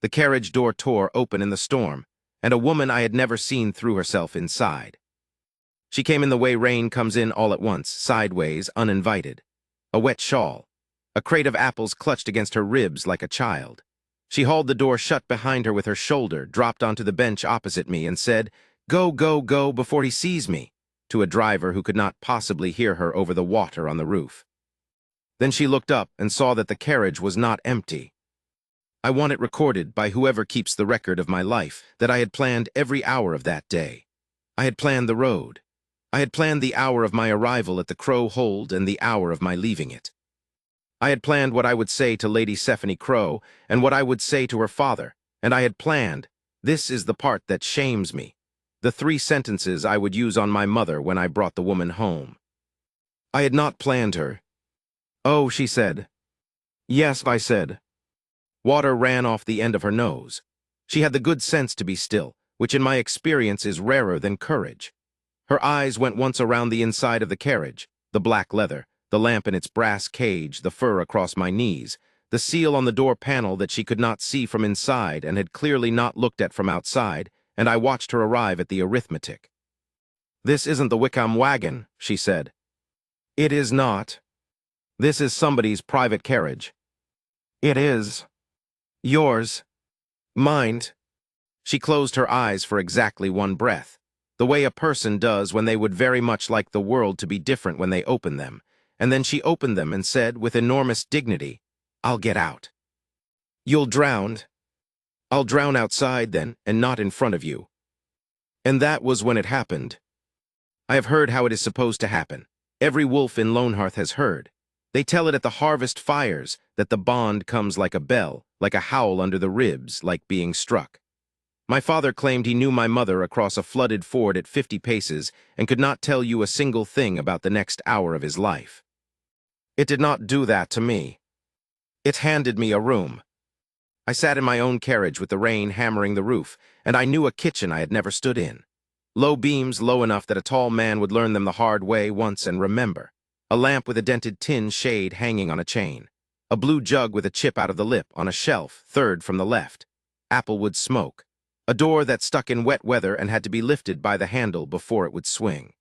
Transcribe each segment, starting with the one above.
The carriage door tore open in the storm, and a woman I had never seen threw herself inside. She came in the way rain comes in all at once, sideways, uninvited. A wet shawl. A crate of apples clutched against her ribs like a child. She hauled the door shut behind her with her shoulder, dropped onto the bench opposite me, and said, "Go, go, go, before he sees me," to a driver who could not possibly hear her over the water on the roof. Then she looked up and saw that the carriage was not empty. I want it recorded by whoever keeps the record of my life that I had planned every hour of that day. I had planned the road. I had planned the hour of my arrival at the Crow Hold and the hour of my leaving it. I had planned what I would say to Lady Stephanie Crow and what I would say to her father, and I had planned, this is the part that shames me, the 3 sentences I would use on my mother when I brought the woman home. I had not planned her. "Oh," she said. "Yes," I said. Water ran off the end of her nose. She had the good sense to be still, which in my experience is rarer than courage. Her eyes went once around the inside of the carriage, the black leather, the lamp in its brass cage, the fur across my knees, the seal on the door panel that she could not see from inside and had clearly not looked at from outside, and I watched her arrive at the arithmetic. "This isn't the Wickham wagon," she said. "It is not. This is somebody's private carriage." "It is. Yours. Mind." She closed her eyes for exactly one breath, the way a person does when they would very much like the world to be different when they open them, and then she opened them and said with enormous dignity, "I'll get out." "You'll drown." "I'll drown outside then, and not in front of you." And that was when it happened. I have heard how it is supposed to happen. Every wolf in Lonehearth has heard. They tell it at the harvest fires that the bond comes like a bell, like a howl under the ribs, like being struck. My father claimed he knew my mother across a flooded ford at 50 paces and could not tell you a single thing about the next hour of his life. It did not do that to me. It handed me a room. I sat in my own carriage with the rain hammering the roof, and I knew a kitchen I had never stood in. Low beams low enough that a tall man would learn them the hard way once and remember. A lamp with a dented tin shade hanging on a chain. A blue jug with a chip out of the lip on a shelf, third from the left. Applewood smoke. A door that stuck in wet weather and had to be lifted by the handle before it would swing.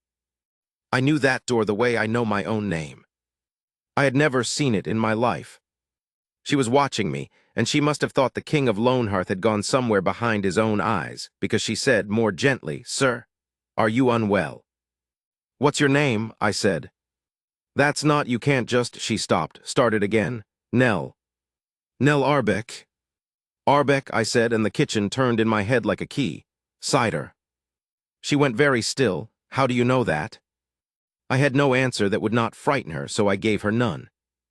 I knew that door the way I know my own name. I had never seen it in my life. She was watching me, and she must have thought the King of Lonehearth had gone somewhere behind his own eyes, because she said more gently, "Sir, are you unwell?" "What's your name?" I said. "That's not, you can't just," she stopped, started again. "Nell." "Nell Arbeck." "Arbeck," I said, and the kitchen turned in my head like a key. "Cider." She went very still. "How do you know that?" I had no answer that would not frighten her, so I gave her none.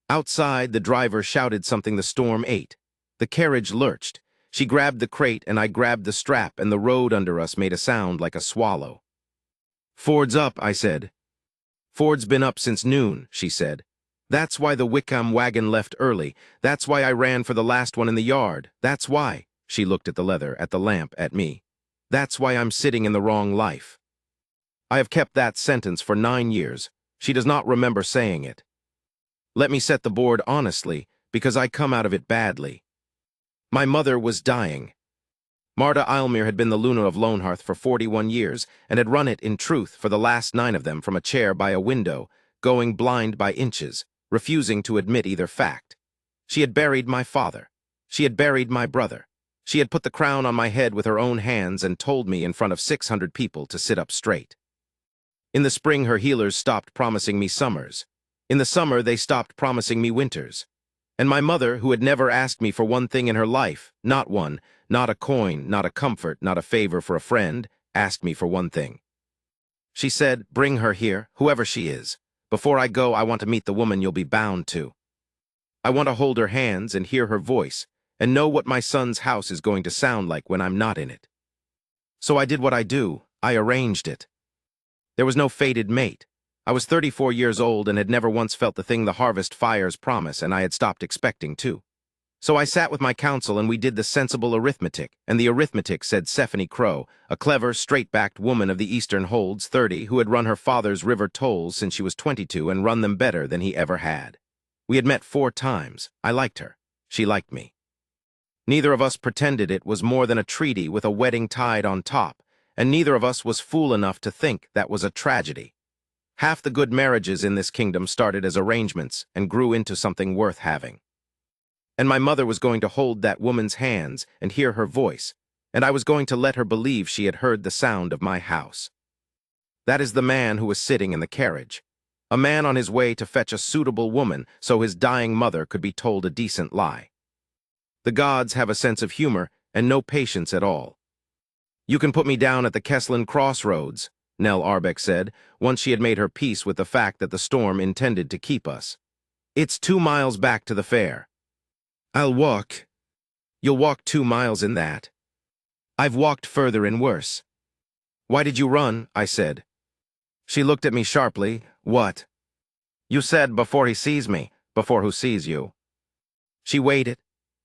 Outside, the driver shouted something the storm ate. The carriage lurched. She grabbed the crate, and I grabbed the strap, and the road under us made a sound like a swallow. "Ford's up," I said. "Ford's been up since noon," she said. "That's why the Wickham wagon left early. That's why I ran for the last one in the yard. That's why," she looked at the leather, at the lamp, at me. "That's why I'm sitting in the wrong life." I have kept that sentence for 9 years. She does not remember saying it. Let me set the board honestly, because I come out of it badly. My mother was dying. Marta Eilmere had been the Luna of Lonehearth for 41 years, and had run it, in truth, for the last 9 of them from a chair by a window, going blind by inches, refusing to admit either fact. She had buried my father. She had buried my brother. She had put the crown on my head with her own hands and told me in front of 600 people to sit up straight. In the spring, her healers stopped promising me summers. In the summer, they stopped promising me winters. And my mother, who had never asked me for one thing in her life, not one, not a coin, not a comfort, not a favor for a friend, asked me for one thing. She said, "Bring her here, whoever she is. Before I go, I want to meet the woman you'll be bound to. I want to hold her hands and hear her voice, and know what my son's house is going to sound like when I'm not in it." So I did what I do. I arranged it. There was no fated mate. I was 34 years old and had never once felt the thing the harvest fires promise, and I had stopped expecting to. So I sat with my counsel and we did the sensible arithmetic, and the arithmetic said Stephanie Crow, a clever, straight-backed woman of the Eastern Holds, 30, who had run her father's river tolls since she was 22 and run them better than he ever had. We had met 4 times. I liked her. She liked me. Neither of us pretended it was more than a treaty with a wedding tied on top, and neither of us was fool enough to think that was a tragedy. Half the good marriages in this kingdom started as arrangements and grew into something worth having. And my mother was going to hold that woman's hands and hear her voice, and I was going to let her believe she had heard the sound of my house. That is the man who was sitting in the carriage. A man on his way to fetch a suitable woman so his dying mother could be told a decent lie. The gods have a sense of humor and no patience at all. "You can put me down at the Kesslin crossroads," Nell Arbeck said, once she had made her peace with the fact that the storm intended to keep us. "It's 2 miles back to the fair." "I'll walk." "You'll walk 2 miles in that." "I've walked further in worse." "Why did you run?" I said. She looked at me sharply. "What?" "You said before he sees me, before who sees you." She waited.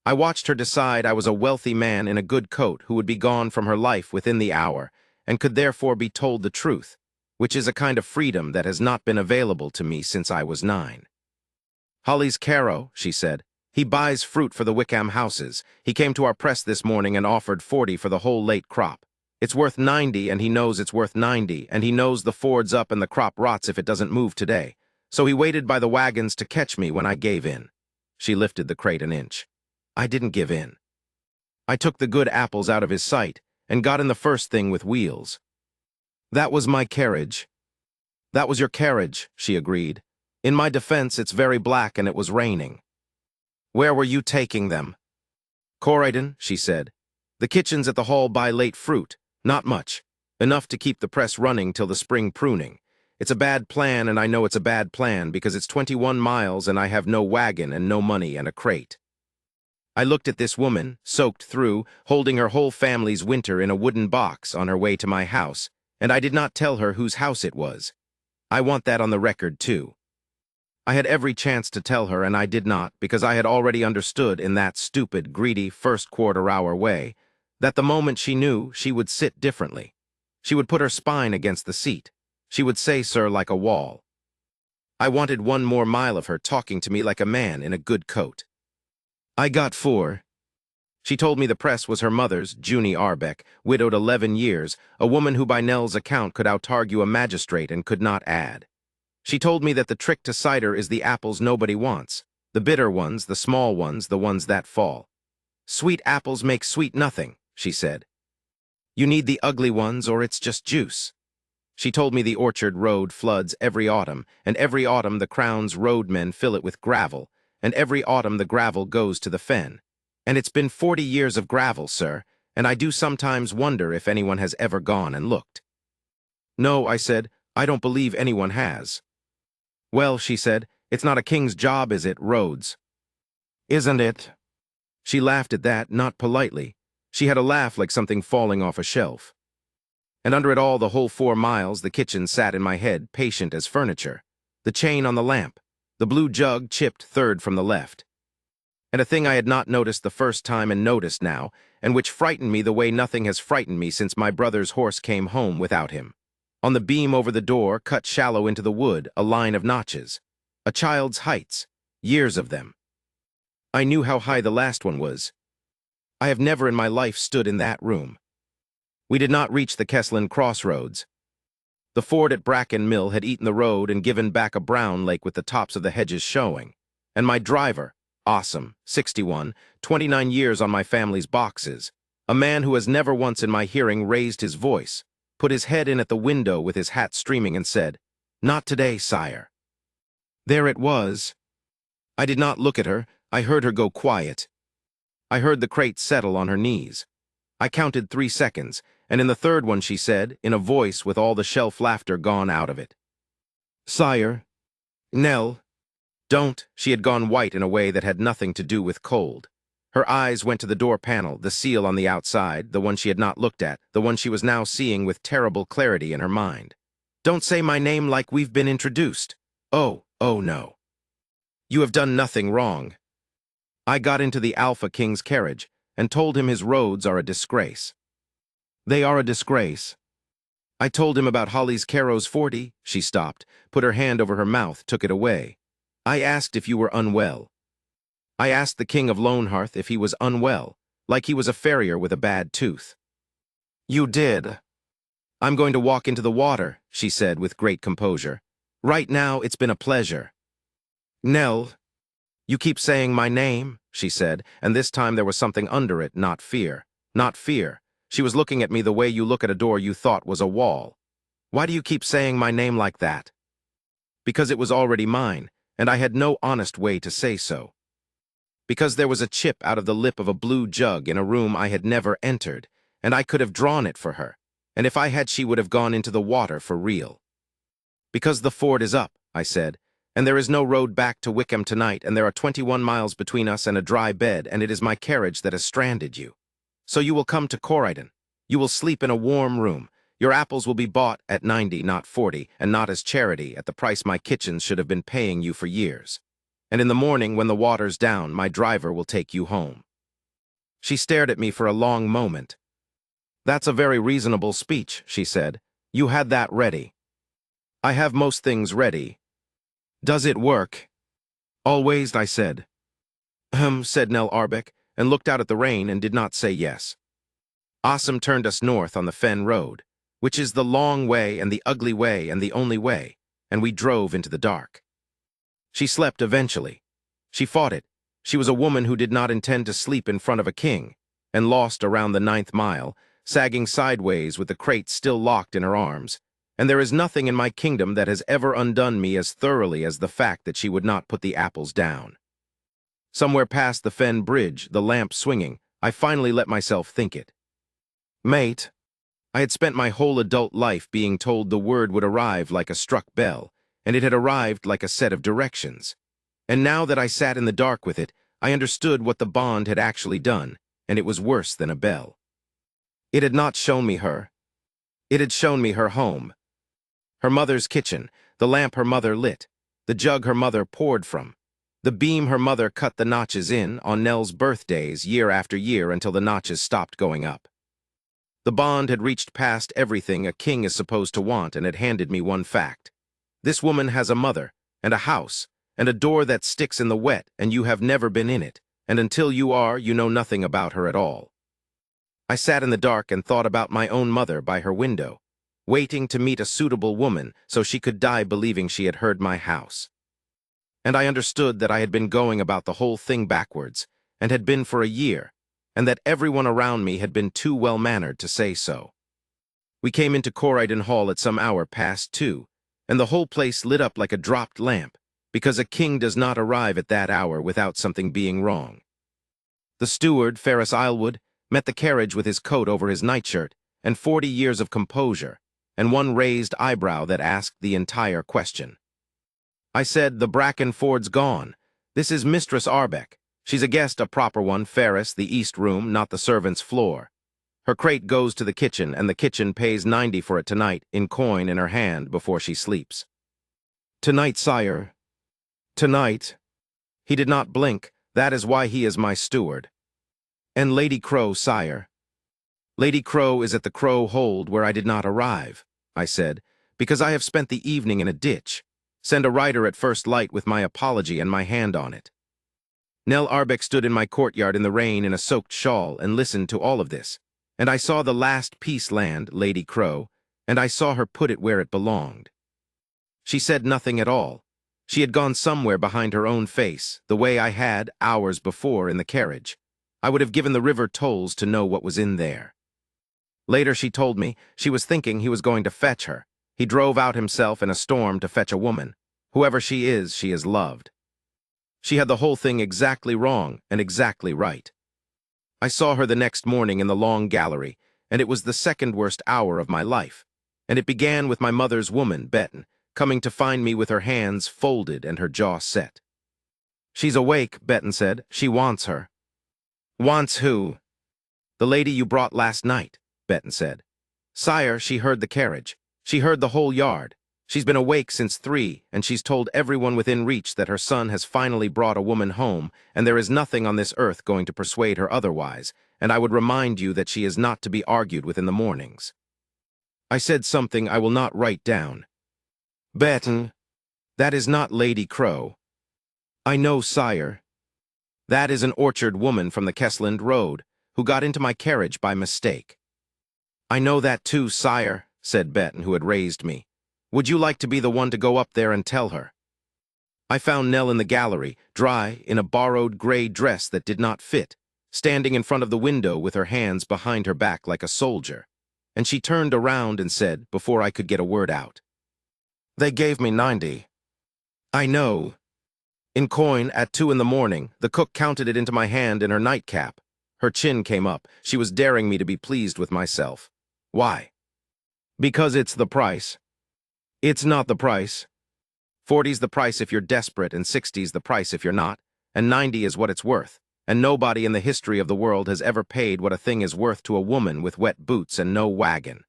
I watched her decide I was a wealthy man in a good coat who would be gone from her life within the hour, and could therefore be told the truth, which is a kind of freedom that has not been available to me since I was 9. "Holly's Caro," she said. "He buys fruit for the Wickham houses. He came to our press this morning and offered 40 for the whole late crop. It's worth 90, and he knows it's worth 90, and he knows the ford's up and the crop rots if it doesn't move today. So he waited by the wagons to catch me when I gave in." She lifted the crate an inch. I didn't give in. I took the good apples out of his sight and got in the first thing with wheels. "That was my carriage." "That was your carriage," she agreed. "In my defense, it's very black and it was raining." "Where were you taking them?" "Corydon," she said. "The kitchens at the hall buy late fruit. Not much. Enough to keep the press running till the spring pruning. It's a bad plan, and I know it's a bad plan because it's 21 miles and I have no wagon and no money and a crate." I looked at this woman, soaked through, holding her whole family's winter in a wooden box on her way to my house, and I did not tell her whose house it was. I want that on the record, too. I had every chance to tell her, and I did not, because I had already understood in that stupid, greedy, first-quarter-hour way that the moment she knew, she would sit differently. She would put her spine against the seat. She would say, "Sir," like a wall. I wanted 1 more mile of her talking to me like a man in a good coat. I got 4. She told me the press was her mother's, Junie Arbeck, widowed 11 years, a woman who by Nell's account could out-argue a magistrate and could not add. She told me that the trick to cider is the apples nobody wants, the bitter ones, the small ones, the ones that fall. "Sweet apples make sweet nothing," she said. "You need the ugly ones or it's just juice." She told me the orchard road floods every autumn, and every autumn the Crown's roadmen fill it with gravel, and every autumn the gravel goes to the fen. And it's been 40 years of gravel, sir, and I do sometimes wonder if anyone has ever gone and looked. "No," I said, "I don't believe anyone has." "Well," she said, "it's not a king's job, is it, roads?" "Isn't it?" She laughed at that, not politely. She had a laugh like something falling off a shelf. And under it all, the whole 4 miles, the kitchen sat in my head, patient as furniture. The chain on the lamp, the blue jug chipped third from the left. And a thing I had not noticed the first time and noticed now, and which frightened me the way nothing has frightened me since my brother's horse came home without him. On the beam over the door, cut shallow into the wood, a line of notches. A child's heights, years of them. I knew how high the last one was. I have never in my life stood in that room. We did not reach the Kesslin crossroads. The ford at Bracken Mill had eaten the road and given back a brown lake with the tops of the hedges showing. And my driver, awesome, 61, 29 years on my family's boxes, a man who has never once in my hearing raised his voice, put his head in at the window with his hat streaming and said, "Not today, sire." There it was. I did not look at her. I heard her go quiet. I heard the crate settle on her knees. I counted 3 seconds, and in the third one she said, in a voice with all the shelf laughter gone out of it, "Sire, Nell, don't." She had gone white in a way that had nothing to do with cold. Her eyes went to the door panel, the seal on the outside, the one she had not looked at, the one she was now seeing with terrible clarity in her mind. "Don't say my name like we've been introduced. Oh, no. You have done nothing wrong." I got into the Alpha King's carriage and told him his roads are a disgrace. They are a disgrace. I told him about Holly's Caro's 40. She stopped, put her hand over her mouth, took it away. "I asked if you were unwell. I asked the King of Lonehearth if he was unwell. like he was a farrier with a bad tooth. "You did." "I'm going to walk into the water," she said with great composure. "Right now, it's been a pleasure." "Nell, you keep saying my name," she said, and this time there was something under it, not fear. Not fear. She was looking at me the way you look at a door you thought was a wall. "Why do you keep saying my name like that?" "Because it was already mine, and I had no honest way to say so. Because there was a chip out of the lip of a blue jug in a room I had never entered, and I could have drawn it for her, and if I had she would have gone into the water for real. Because the ford is up," I said, "and there is no road back to Wickham tonight, and there are 21 miles between us and a dry bed, and it is my carriage that has stranded you. So you will come to Corydon. You will sleep in a warm room. Your apples will be bought at 90, not 40, and not as charity at the price my kitchens should have been paying you for years. And in the morning, when the water's down, my driver will take you home." She stared at me for a long moment. "That's a very reasonable speech," she said. "You had that ready." "I have most things ready." "Does it work?" "Always," I said. Said Nell Arbeck, and looked out at the rain and did not say yes. Awesome turned us north on the Fen Road, which is the long way and the ugly way and the only way, and we drove into the dark. She slept eventually. She fought it. She was a woman who did not intend to sleep in front of a king, and lost around the 9th mile, sagging sideways with the crate still locked in her arms. And there is nothing in my kingdom that has ever undone me as thoroughly as the fact that she would not put the apples down. Somewhere past the Fen Bridge, the lamp swinging, I finally let myself think it. "Mate." I had spent my whole adult life being told the word would arrive like a struck bell, and it had arrived like a set of directions. And now that I sat in the dark with it, I understood what the bond had actually done, and it was worse than a bell. It had not shown me her. It had shown me her home. Her mother's kitchen, the lamp her mother lit, the jug her mother poured from, the beam her mother cut the notches in on Nell's birthdays year after year until the notches stopped going up. The bond had reached past everything a king is supposed to want and had handed me one fact. This woman has a mother, and a house, and a door that sticks in the wet, and you have never been in it, and until you are, you know nothing about her at all. I sat in the dark and thought about my own mother by her window, waiting to meet a suitable woman so she could die believing she had heard my house. And I understood that I had been going about the whole thing backwards, and had been for a year, and that everyone around me had been too well-mannered to say so. We came into Corydon Hall at some hour past 2, and the whole place lit up like a dropped lamp, because a king does not arrive at that hour without something being wrong. The steward, Ferris Islewood, met the carriage with his coat over his nightshirt, and 40 years of composure, and one raised eyebrow that asked the entire question. I said, "The Bracken Ford's gone. This is Mistress Arbeck. She's a guest, a proper one, Ferris, the east room, not the servant's floor. Her crate goes to the kitchen, and the kitchen pays 90 for it tonight, in coin in her hand, before she sleeps." "Tonight, sire." "Tonight." He did not blink. "That is why he is my steward." "And Lady Crow, sire." "Lady Crow is at the Crow Hold where I did not arrive," I said, "because I have spent the evening in a ditch. Send a rider at first light with my apology and my hand on it." Nell Arbeck stood in my courtyard in the rain in a soaked shawl and listened to all of this, and I saw the last piece land, Lady Crow, and I saw her put it where it belonged. She said nothing at all. She had gone somewhere behind her own face, the way I had, hours before, in the carriage. I would have given the river tolls to know what was in there. Later she told me she was thinking he was going to fetch her. He drove out himself in a storm to fetch a woman. Whoever she is loved. She had the whole thing exactly wrong and exactly right. I saw her the next morning in the long gallery, and it was the second worst hour of my life. And it began with my mother's woman, Betton, coming to find me with her hands folded and her jaw set. "She's awake," Betton said. "She wants her." "Wants who?" "The lady you brought last night," Betton said. "Sire, she heard the carriage. She heard the whole yard. She's been awake since 3, and she's told everyone within reach that her son has finally brought a woman home, and there is nothing on this earth going to persuade her otherwise, and I would remind you that she is not to be argued with in the mornings." I said something I will not write down. "Betton, that is not Lady Crow." "I know, sire." "That is an orchard woman from the Kessland Road. who got into my carriage by mistake." "I know that too, sire," said Betton, who had raised me. "Would you like to be the one to go up there and tell her?" I found Nell in the gallery, dry, in a borrowed gray dress that did not fit, standing in front of the window with her hands behind her back like a soldier. And she turned around and said, before I could get a word out, "They gave me 90. "I know." In coin, at 2 in the morning, the cook counted it into my hand in her nightcap. Her chin came up. She was daring me to be pleased with myself. "Why?" "Because it's the price." "It's not the price. 40's the price if you're desperate, and 60's the price if you're not, and 90 is what it's worth, and nobody in the history of the world has ever paid what a thing is worth to a woman with wet boots and no wagon."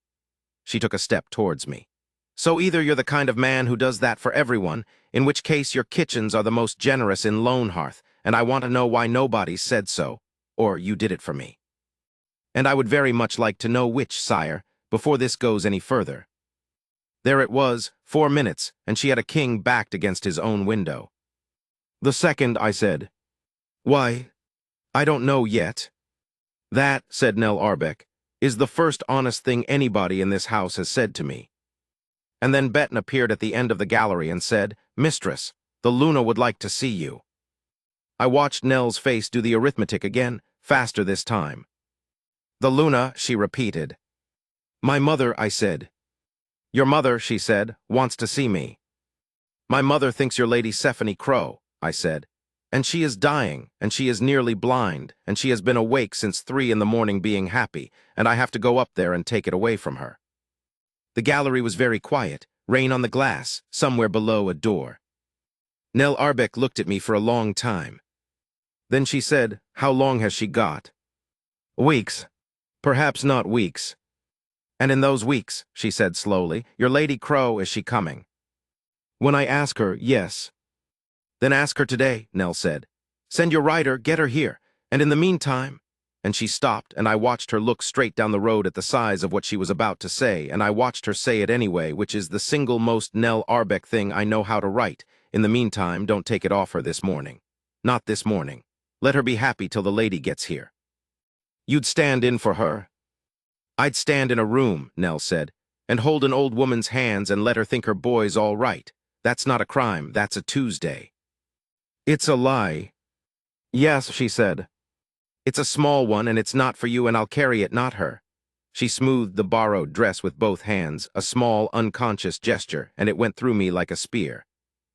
She took a step towards me. "So either you're the kind of man who does that for everyone, in which case your kitchens are the most generous in Lone Hearth, and I want to know why nobody said so, or you did it for me. And I would very much like to know which, sire, before this goes any further." There it was, 4 minutes, and she had a king backed against his own window. "The second," I said. "Why, I don't know yet." "That," said Nell Arbeck, "is the first honest thing anybody in this house has said to me." And then Betton appeared at the end of the gallery and said, "Mistress, the Luna would like to see you." I watched Nell's face do the arithmetic again, faster this time. "The Luna," she repeated. "My mother," I said. "Your mother," she said, "wants to see me." "My mother thinks you're Lady Stephanie Crow," I said. "And she is dying, and she is nearly blind, and she has been awake since 3 in the morning being happy, and I have to go up there and take it away from her." The gallery was very quiet, rain on the glass, somewhere below a door. Nell Arbeck looked at me for a long time. Then she said, "How long has she got?" "Weeks. Perhaps not weeks." "And in those weeks," she said slowly, "your Lady Crow, is she coming?" "When I ask her, yes." "Then ask her today," Nell said. "Send your rider, get her here, and in the meantime—" And she stopped, and I watched her look straight down the road at the size of what she was about to say, and I watched her say it anyway, which is the single most Nell Arbeck thing I know how to write. "In the meantime, don't take it off her this morning. Not this morning. Let her be happy till the lady gets here." "You'd stand in for her?" "I'd stand in a room," Nell said, "and hold an old woman's hands and let her think her boy's all right. That's not a crime, that's a Tuesday." "It's a lie." "Yes," she said. "It's a small one, and it's not for you, and I'll carry it, not her." She smoothed the borrowed dress with both hands, a small, unconscious gesture, and it went through me like a spear.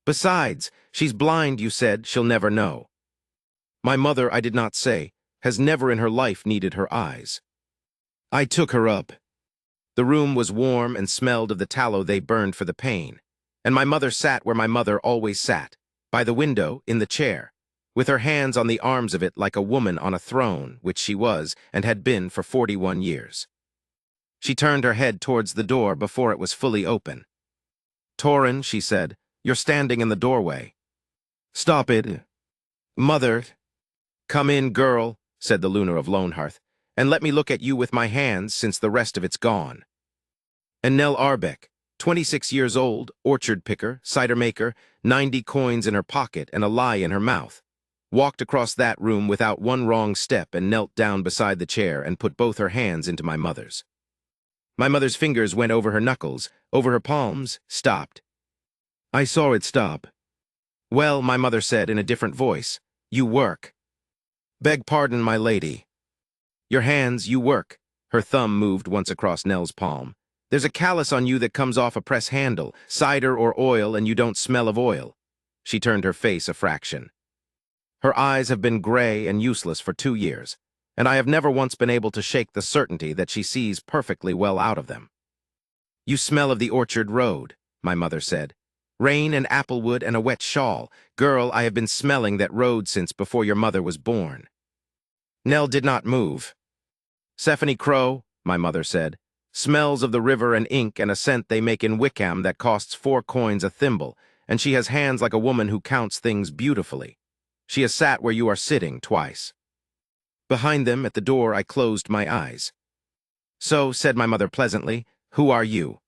"Besides, she's blind, you said, she'll never know." "My mother," I did not say, "has never in her life needed her eyes." I took her up. The room was warm and smelled of the tallow they burned for the pain, and my mother sat where my mother always sat, by the window, in the chair, with her hands on the arms of it like a woman on a throne, which she was and had been for 41 years. She turned her head towards the door before it was fully open. "Torin," she said, "you're standing in the doorway." "Stop it, Mother." "Come in, girl," said the Luna of Lone Hearth, "and let me look at you with my hands, since the rest of it's gone." And Nell Arbeck, 26 years old, orchard picker, cider maker, 90 coins in her pocket and a lie in her mouth, walked across that room without one wrong step and knelt down beside the chair and put both her hands into my mother's. My mother's fingers went over her knuckles, over her palms, stopped. I saw it stop. "Well," my mother said in a different voice, "you work." "Beg pardon, my lady." "Your hands, you work." Her thumb moved once across Nell's palm. "There's a callus on you that comes off a press handle, cider or oil, and you don't smell of oil." She turned her face a fraction. "Her eyes have been gray and useless for 2 years, and I have never once been able to shake the certainty that she sees perfectly well out of them." "You smell of the orchard road," my mother said. "Rain and applewood and a wet shawl. Girl, I have been smelling that road since before your mother was born." Nell did not move. "Stephanie Crow," my mother said, "smells of the river and ink and a scent they make in Wickham that costs 4 coins a thimble, and she has hands like a woman who counts things beautifully. She has sat where you are sitting twice." Behind them, at the door, I closed my eyes. "So," said my mother pleasantly, "who are you?"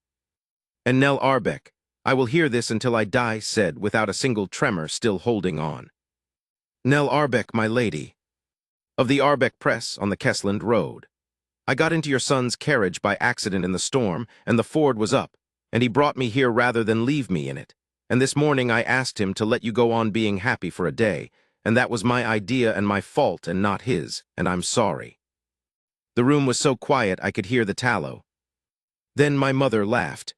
And Nell Arbeck, "I will hear this until I die," said, without a single tremor, still holding on. "Nell Arbeck, my lady." of the Arbeck Press on the Kessland Road. I got into your son's carriage by accident in the storm, and the ford was up, and he brought me here rather than leave me in it. And this morning I asked him to let you go on being happy for a day, and that was my idea and my fault and not his, and I'm sorry." The room was so quiet I could hear the tallow. Then my mother laughed.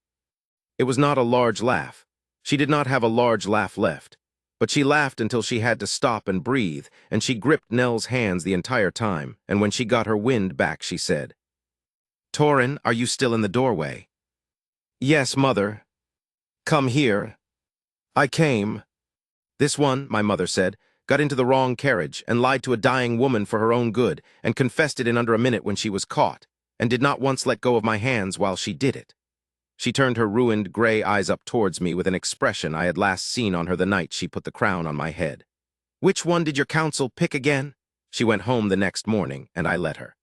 It was not a large laugh. She did not have a large laugh left. But she laughed until she had to stop and breathe, and she gripped Nell's hands the entire time, and when she got her wind back, she said, "Torin, are you still in the doorway?" "Yes, Mother." "Come here." "I came." "This one," my mother said, "got into the wrong carriage and lied to a dying woman for her own good and confessed it in under a minute when she was caught, and did not once let go of my hands while she did it." She turned her ruined gray eyes up towards me with an expression I had last seen on her the night she put the crown on my head. "Which one did your council pick again?" She went home the next morning, and I let her.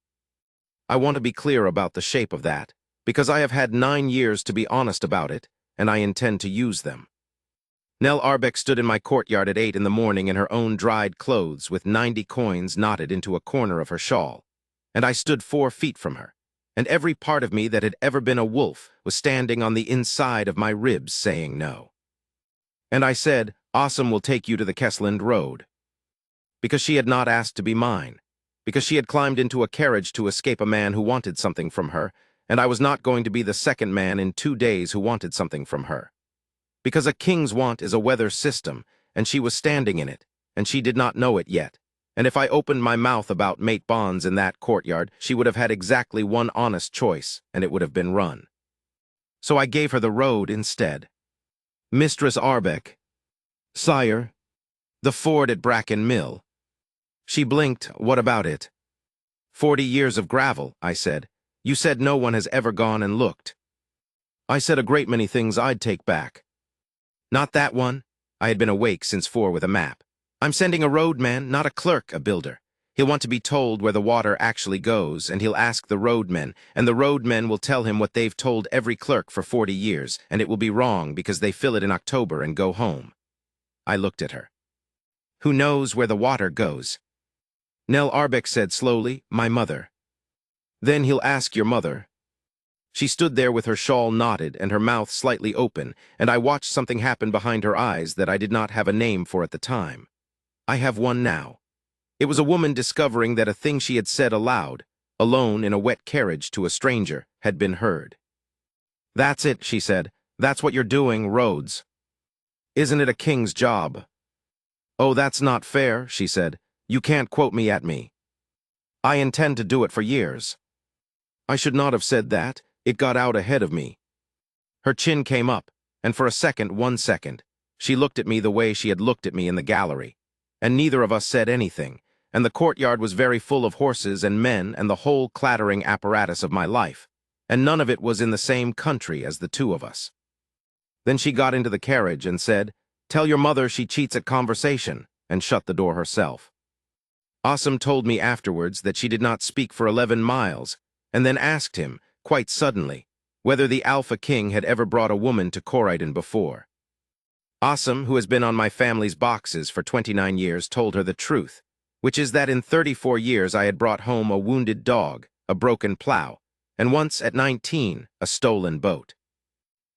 I want to be clear about the shape of that, because I have had 9 years to be honest about it, and I intend to use them. Nell Arbeck stood in my courtyard at 8 in the morning in her own dried clothes with 90 coins knotted into a corner of her shawl, and I stood 4 feet from her, and every part of me that had ever been a wolf was standing on the inside of my ribs saying no. And I said, "Awesome will take you to the Kessland Road." Because she had not asked to be mine, because she had climbed into a carriage to escape a man who wanted something from her, and I was not going to be the second man in 2 days who wanted something from her. Because a king's want is a weather system, and she was standing in it, and she did not know it yet. And if I opened my mouth about Mate Bonds in that courtyard, she would have had exactly one honest choice, and it would have been run. So I gave her the road instead. "Mistress Arbeck." "Sire." "The ford at Bracken Mill." She blinked. "What about it?" 40 years of gravel," I said. "You said no one has ever gone and looked." "I said a great many things I'd take back." "Not that one." I had been awake since 4 with a map. "I'm sending a roadman, not a clerk, a builder. He'll want to be told where the water actually goes, and he'll ask the roadmen, and the roadmen will tell him what they've told every clerk for 40 years, and it will be wrong because they fill it in October and go home." I looked at her. "Who knows where the water goes?" Nell Arbeck said slowly, "My mother." "Then he'll ask your mother." She stood there with her shawl knotted and her mouth slightly open, and I watched something happen behind her eyes that I did not have a name for at the time. I have one now. It was a woman discovering that a thing she had said aloud, alone in a wet carriage to a stranger, had been heard. "That's it," she said. "That's what you're doing, Rhodes. Isn't it a king's job?" "Oh, that's not fair," she said. "You can't quote me at me. I intend to do it for years." I should not have said that. It got out ahead of me. Her chin came up, and for one second, she looked at me the way she had looked at me in the gallery. And neither of us said anything, and the courtyard was very full of horses and men and the whole clattering apparatus of my life, and none of it was in the same country as the 2 of us. Then she got into the carriage and said, "Tell your mother she cheats at conversation," and shut the door herself. Awesome told me afterwards that she did not speak for 11 miles, and then asked him, quite suddenly, whether the Alpha King had ever brought a woman to Corridon before. Awesome, who has been on my family's boxes for 29 years, told her the truth, which is that in 34 years I had brought home a wounded dog, a broken plow, and once at 19, a stolen boat.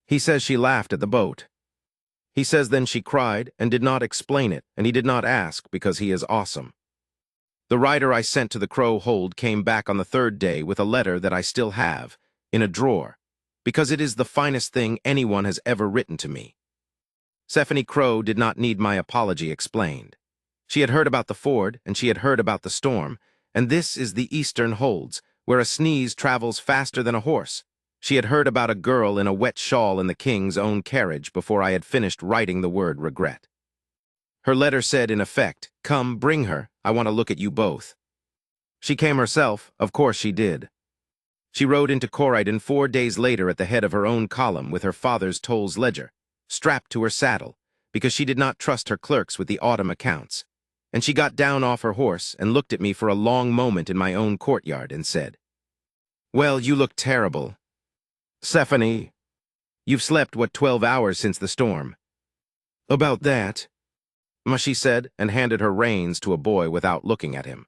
He says she laughed at the boat. He says then she cried and did not explain it, and he did not ask because he is awesome. The rider I sent to the Crow Hold came back on the 3rd day with a letter that I still have, in a drawer, because it is the finest thing anyone has ever written to me. Stephanie Crow did not need my apology explained. She had heard about the ford, and she had heard about the storm, and this is the Eastern Holds, where a sneeze travels faster than a horse. She had heard about a girl in a wet shawl in the king's own carriage before I had finished writing the word regret. Her letter said, in effect, "Come, bring her. I want to look at you both." She came herself, of course she did. She rode into Corridon 4 days later at the head of her own column with her father's tolls ledger, strapped to her saddle, because she did not trust her clerks with the autumn accounts. And she got down off her horse and looked at me for a long moment in my own courtyard and said, "Well, you look terrible. Stephanie, you've slept, 12 hours since the storm?" "About that," she said, and handed her reins to a boy without looking at him.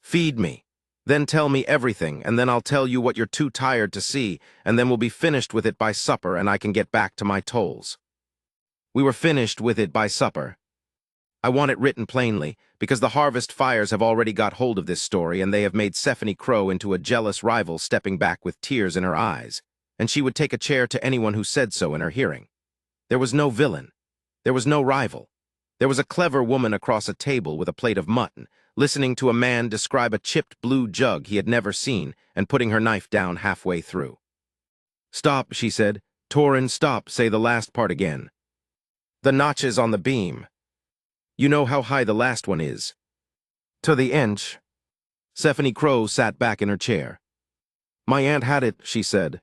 Feed me. Then tell me everything, and then I'll tell you what you're too tired to see, and then we'll be finished with it by supper, and I can get back to my tolls. We were finished with it by supper. I want it written plainly, because the harvest fires have already got hold of this story, and they have made Stephanie Crow into a jealous rival stepping back with tears in her eyes, and she would take a chair to anyone who said so in her hearing. There was no villain. There was no rival. There was a clever woman across a table with a plate of mutton, listening to a man describe a chipped blue jug he had never seen and putting her knife down halfway through. "Stop," she said. "Torin, stop, say the last part again. The notches on the beam. You know how high the last one is." "To the inch." Stephanie Crow sat back in her chair. "My aunt had it," she said.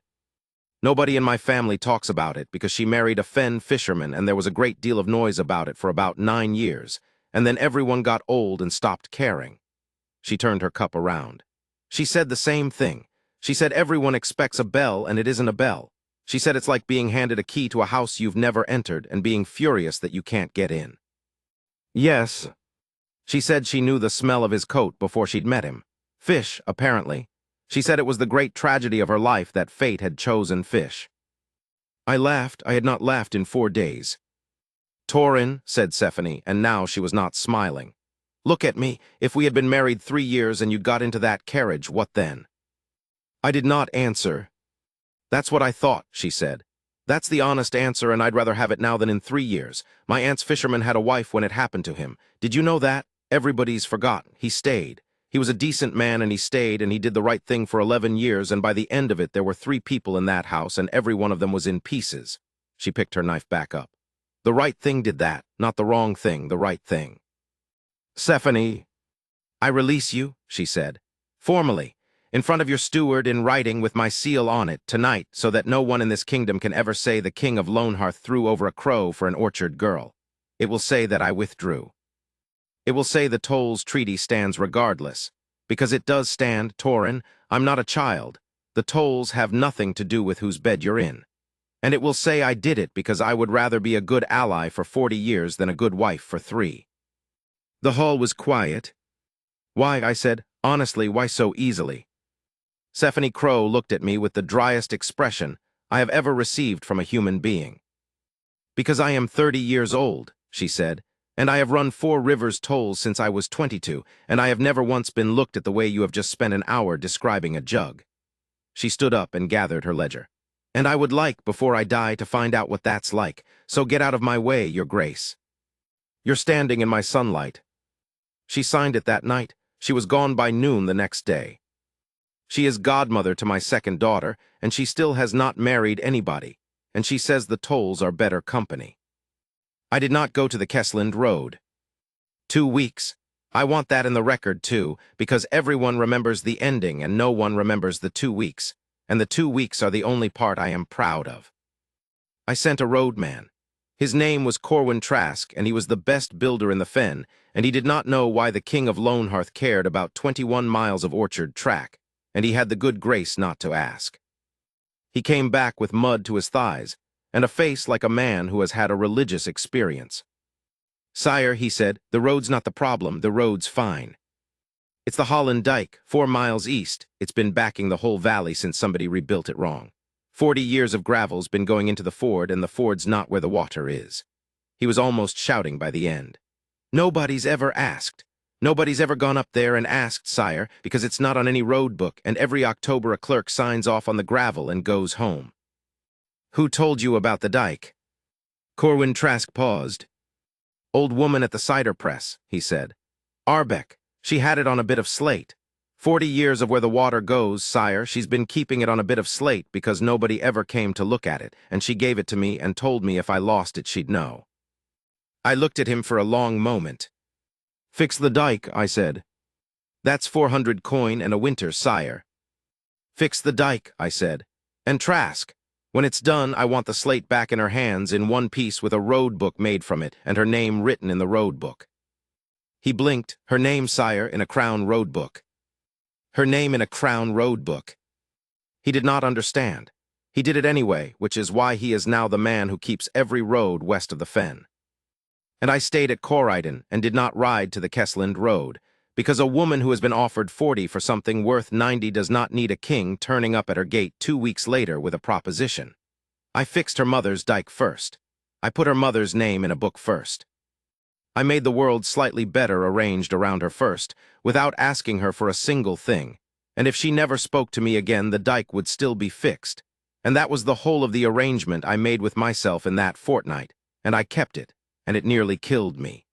"Nobody in my family talks about it because she married a fen fisherman and there was a great deal of noise about it for about 9 years, and then everyone got old and stopped caring." She turned her cup around. "She said the same thing. She said everyone expects a bell and it isn't a bell. She said it's like being handed a key to a house you've never entered and being furious that you can't get in." "Yes." She said she knew the smell of his coat before she'd met him. Fish, apparently. She said it was the great tragedy of her life that fate had chosen fish. I laughed. I had not laughed in 4 days. "Torin," said Stephanie, and now she was not smiling. "Look at me. If we had been married 3 years and you'd got into that carriage, what then?" I did not answer. "That's what I thought," she said. "That's the honest answer, and I'd rather have it now than in 3 years. My aunt's fisherman had a wife when it happened to him. Did you know that? Everybody's forgotten. He stayed. He was a decent man, and he stayed, and he did the right thing for 11 years, and by the end of it there were 3 people in that house, and every one of them was in pieces." She picked her knife back up. "The right thing did that, not the wrong thing, the right thing." "Stephanie." "I release you," she said. "Formally. In front of your steward in writing with my seal on it, tonight, so that no one in this kingdom can ever say the king of Lonehearth threw over a crow for an orchard girl. It will say that I withdrew. It will say the tolls treaty stands regardless. Because it does stand, Torin. I'm not a child. The tolls have nothing to do with whose bed you're in. And it will say I did it because I would rather be a good ally for 40 years than a good wife for 3. The hall was quiet. "Why," I said, "honestly, why so easily?" Stephanie Crow looked at me with the driest expression I have ever received from a human being. "Because I am 30 years old," she said, "and I have run 4 rivers tolls since I was 22, and I have never once been looked at the way you have just spent an hour describing a jug." She stood up and gathered her ledger. "And I would like, before I die, to find out what that's like, so get out of my way, Your Grace. You're standing in my sunlight." She signed it that night. She was gone by noon the next day. She is godmother to my second daughter, and she still has not married anybody, and she says the tolls are better company. I did not go to the Kessland Road. 2 weeks. I want that in the record, too, because everyone remembers the ending and no one remembers the 2 weeks, and the 2 weeks are the only part I am proud of. I sent a roadman. His name was Corwin Trask, and he was the best builder in the fen, and he did not know why the king of Lonehearth cared about 21 miles of orchard track, and he had the good grace not to ask. He came back with mud to his thighs, and a face like a man who has had a religious experience. "Sire," he said, "the road's not the problem, the road's fine. It's the Holland Dyke, 4 miles east. It's been backing the whole valley since somebody rebuilt it wrong. 40 years of gravel's been going into the ford, and the ford's not where the water is." He was almost shouting by the end. "Nobody's ever asked. Nobody's ever gone up there and asked, sire, because it's not on any road book, and every October a clerk signs off on the gravel and goes home." "Who told you about the dike?" Corwin Trask paused. "Old woman at the cider press," he said. "Arbeck. She had it on a bit of slate. 40 years of where the water goes, sire, she's been keeping it on a bit of slate because nobody ever came to look at it, and she gave it to me and told me if I lost it she'd know." I looked at him for a long moment. "Fix the dike," I said. "That's 400 coin and a winter, sire." "Fix the dike," I said. "And Trask. When it's done, I want the slate back in her hands in one piece with a road book made from it and her name written in the road book." He blinked. "Her name, sire, in a crown road book." Her name in a crown road book. He did not understand. He did it anyway, which is why he is now the man who keeps every road west of the fen. And I stayed at Corrigan and did not ride to the Kessland Road, because a woman who has been offered 40 for something worth 90 does not need a king turning up at her gate 2 weeks later with a proposition. I fixed her mother's dike first. I put her mother's name in a book first. I made the world slightly better arranged around her first, without asking her for a single thing, and if she never spoke to me again, the dike would still be fixed. And that was the whole of the arrangement I made with myself in that fortnight, and I kept it, and it nearly killed me.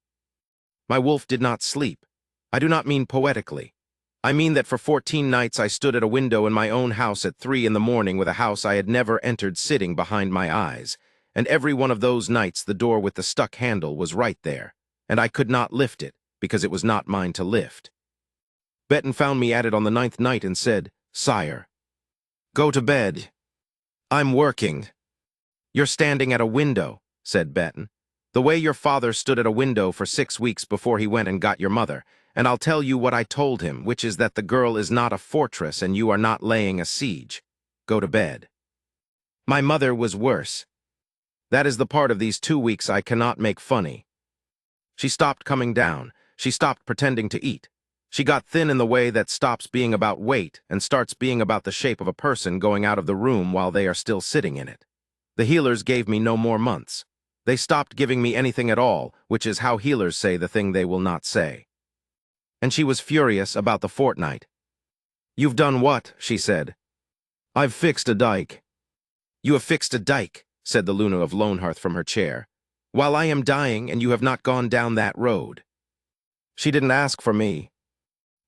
My wolf did not sleep. I do not mean poetically. I mean that for 14 nights I stood at a window in my own house at 3 in the morning with a house I had never entered sitting behind my eyes, and every one of those nights the door with the stuck handle was right there, and I could not lift it, because it was not mine to lift. Betton found me at it on the 9th night and said, "Sire, go to bed. I'm working." "You're standing at a window," said Betton, "the way your father stood at a window for 6 weeks before he went and got your mother, and I'll tell you what I told him, which is that the girl is not a fortress and you are not laying a siege. Go to bed." My mother was worse. That is the part of these 2 weeks I cannot make funny. She stopped coming down. She stopped pretending to eat. She got thin in the way that stops being about weight and starts being about the shape of a person going out of the room while they are still sitting in it. The healers gave me no more months. They stopped giving me anything at all, which is how healers say the thing they will not say. And she was furious about the fortnight. "You've done what?" she said. "I've fixed a dike." "You have fixed a dike," said the Luna of Lonehearth from her chair, "while I am dying and you have not gone down that road." She didn't ask for me.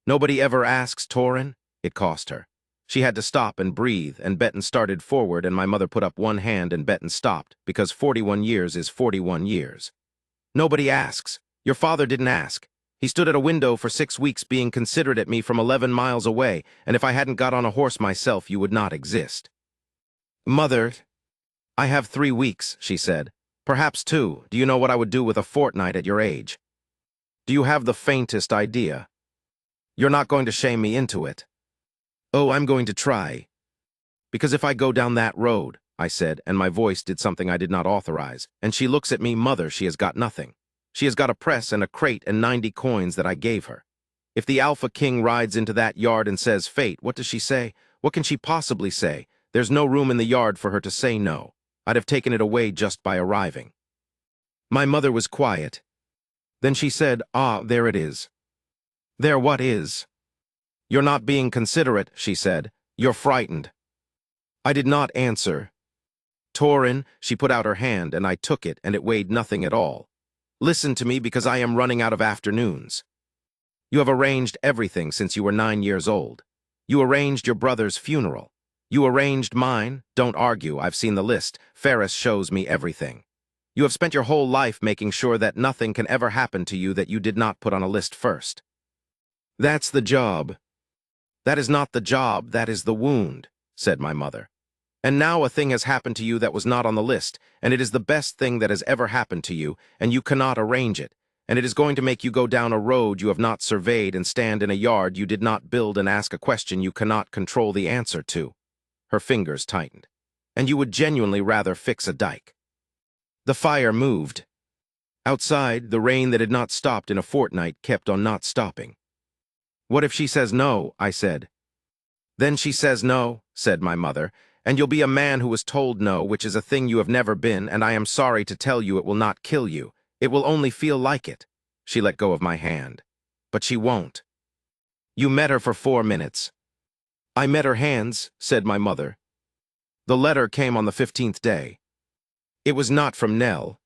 Nobody ever asks Torin. It cost her. She had to stop and breathe, and Betton started forward, and my mother put up one hand and Betton stopped, because 41 years is 41 years. "Nobody asks. Your father didn't ask. He stood at a window for 6 weeks being considerate at me from 11 miles away, and if I hadn't got on a horse myself, you would not exist." "Mother, I have 3 weeks," she said. "Perhaps 2. Do you know what I would do with a fortnight at your age? Do you have the faintest idea? You're not going to shame me into it." "Oh, I'm going to try. Because if I go down that road," I said, and my voice did something I did not authorize, and she looks at me, "Mother, she has got nothing. She has got a press and a crate and 90 coins that I gave her. If the Alpha King rides into that yard and says, 'Fate,' what does she say? What can she possibly say? There's no room in the yard for her to say no. I'd have taken it away just by arriving." My mother was quiet. Then she said, "Ah, there it is." "There what is?" "You're not being considerate," she said. "You're frightened." I did not answer. "Torin," she put out her hand, and I took it, and it weighed nothing at all. "Listen to me, because I am running out of afternoons. You have arranged everything since you were 9 years old. You arranged your brother's funeral. You arranged mine. Don't argue, I've seen the list. Ferris shows me everything. You have spent your whole life making sure that nothing can ever happen to you that you did not put on a list first. That's the job." "That is not the job, that is the wound," said my mother. "And now a thing has happened to you that was not on the list, and it is the best thing that has ever happened to you, and you cannot arrange it, and it is going to make you go down a road you have not surveyed and stand in a yard you did not build and ask a question you cannot control the answer to." Her fingers tightened. "And you would genuinely rather fix a dike." The fire moved. Outside, the rain that had not stopped in a fortnight kept on not stopping. "What if she says no?" I said. "Then she says no," said my mother, "and you'll be a man who was told no, which is a thing you have never been, and I am sorry to tell you it will not kill you. It will only feel like it." She let go of my hand. "But she won't." "You met her for 4 minutes." "I met her hands," said my mother. "The letter came on the 15th day. It was not from Nell.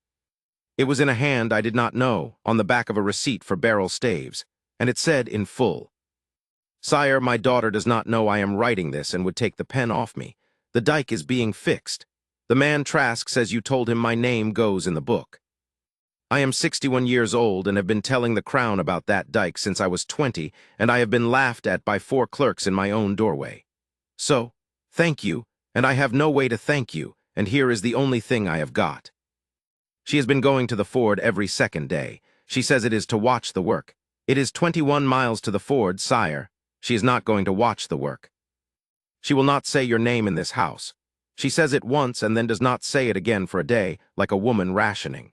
It was in a hand I did not know, on the back of a receipt for barrel staves, and it said in full, 'Sire, my daughter does not know I am writing this and would take the pen off me. The dike is being fixed. The man Trask says you told him my name goes in the book. I am 61 years old and have been telling the Crown about that dike since I was 20, and I have been laughed at by 4 clerks in my own doorway. So, thank you, and I have no way to thank you, and here is the only thing I have got.' She has been going to the ford every 2nd day. She says it is to watch the work. It is 21 miles to the ford, sire. She is not going to watch the work. She will not say your name in this house. She says it once and then does not say it again for a day, like a woman rationing.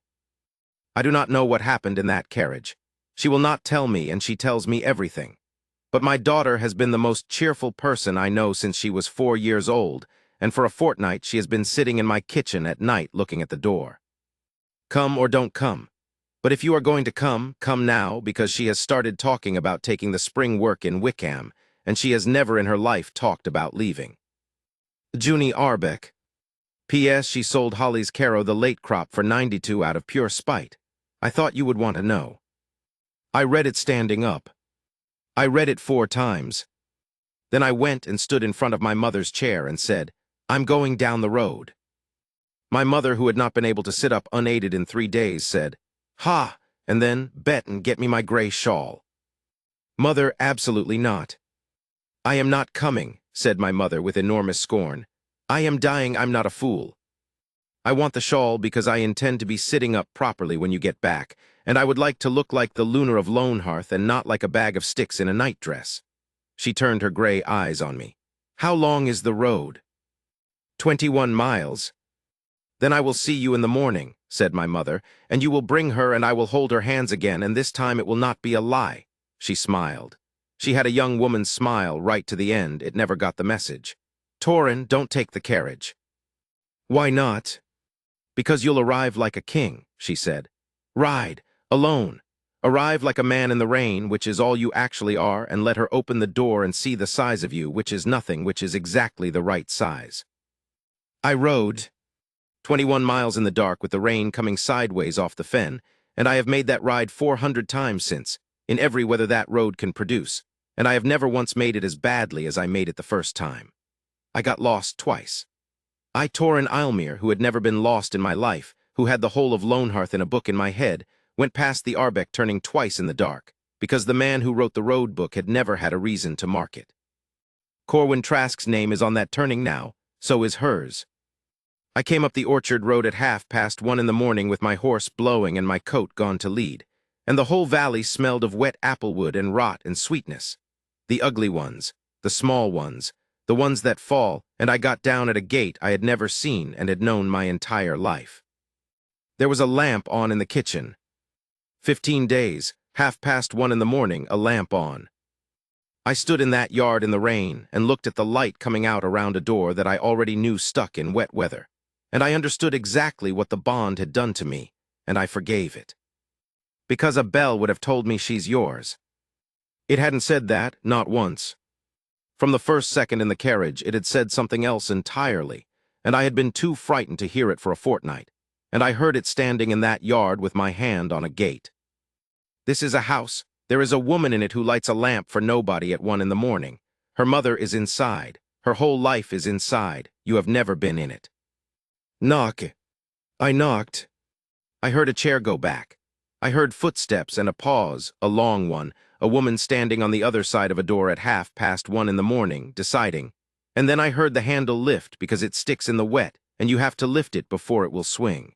I do not know what happened in that carriage. She will not tell me, and she tells me everything. But my daughter has been the most cheerful person I know since she was 4 years old, and for a fortnight she has been sitting in my kitchen at night looking at the door. Come or don't come. But if you are going to come, come now, because she has started talking about taking the spring work in Wickham, and she has never in her life talked about leaving. Junie Arbeck. P.S. She sold Holly's Caro the late crop for 92 out of pure spite. I thought you would want to know. I read it standing up. I read it 4 times. Then I went and stood in front of my mother's chair and said, "I'm going down the road." My mother, who had not been able to sit up unaided in 3 days, said, "Ha!" and then, "Bet and get me my gray shawl." Mother, absolutely not. "I am not coming," said my mother with enormous scorn. "I am dying, I'm not a fool. I want the shawl because I intend to be sitting up properly when you get back, and I would like to look like the lunar of Lonehearth and not like a bag of sticks in a nightdress." She turned her gray eyes on me. "How long is the road?" 21 miles. "Then I will see you in the morning," said my mother, "and you will bring her and I will hold her hands again, and this time it will not be a lie." She smiled. She had a young woman's smile right to the end. It never got the message. "Torin, don't take the carriage." "Why not?" "Because you'll arrive like a king," she said. "Ride, alone. Arrive like a man in the rain, which is all you actually are, and let her open the door and see the size of you, which is nothing, which is exactly the right size." I rode 21 miles in the dark with the rain coming sideways off the fen, and I have made that ride 400 times since, in every weather that road can produce, and I have never once made it as badly as I made it the first time. I got lost twice. I, Torin Eilmere, who had never been lost in my life, who had the whole of Lonehearth in a book in my head, went past the Arbeck turning twice in the dark, because the man who wrote the road book had never had a reason to mark it. Corwin Trask's name is on that turning now, so is hers. I came up the orchard road at 1:30 in the morning with my horse blowing and my coat gone to lead, and the whole valley smelled of wet applewood and rot and sweetness. The ugly ones, the small ones, the ones that fall, and I got down at a gate I had never seen and had known my entire life. There was a lamp on in the kitchen. 15 days, 1:30 in the morning, a lamp on. I stood in that yard in the rain and looked at the light coming out around a door that I already knew stuck in wet weather, and I understood exactly what the bond had done to me, and I forgave it. Because a bell would have told me she's yours. It hadn't said that, not once. From the first second in the carriage, it had said something else entirely, and I had been too frightened to hear it for a fortnight, and I heard it standing in that yard with my hand on a gate. This is a house. There is a woman in it who lights a lamp for nobody at 1 in the morning. Her mother is inside. Her whole life is inside. You have never been in it. Knock. I knocked. I heard a chair go back. I heard footsteps and a pause, a long one, a woman standing on the other side of a door at 1:30 in the morning, deciding. And then I heard the handle lift because it sticks in the wet, and you have to lift it before it will swing.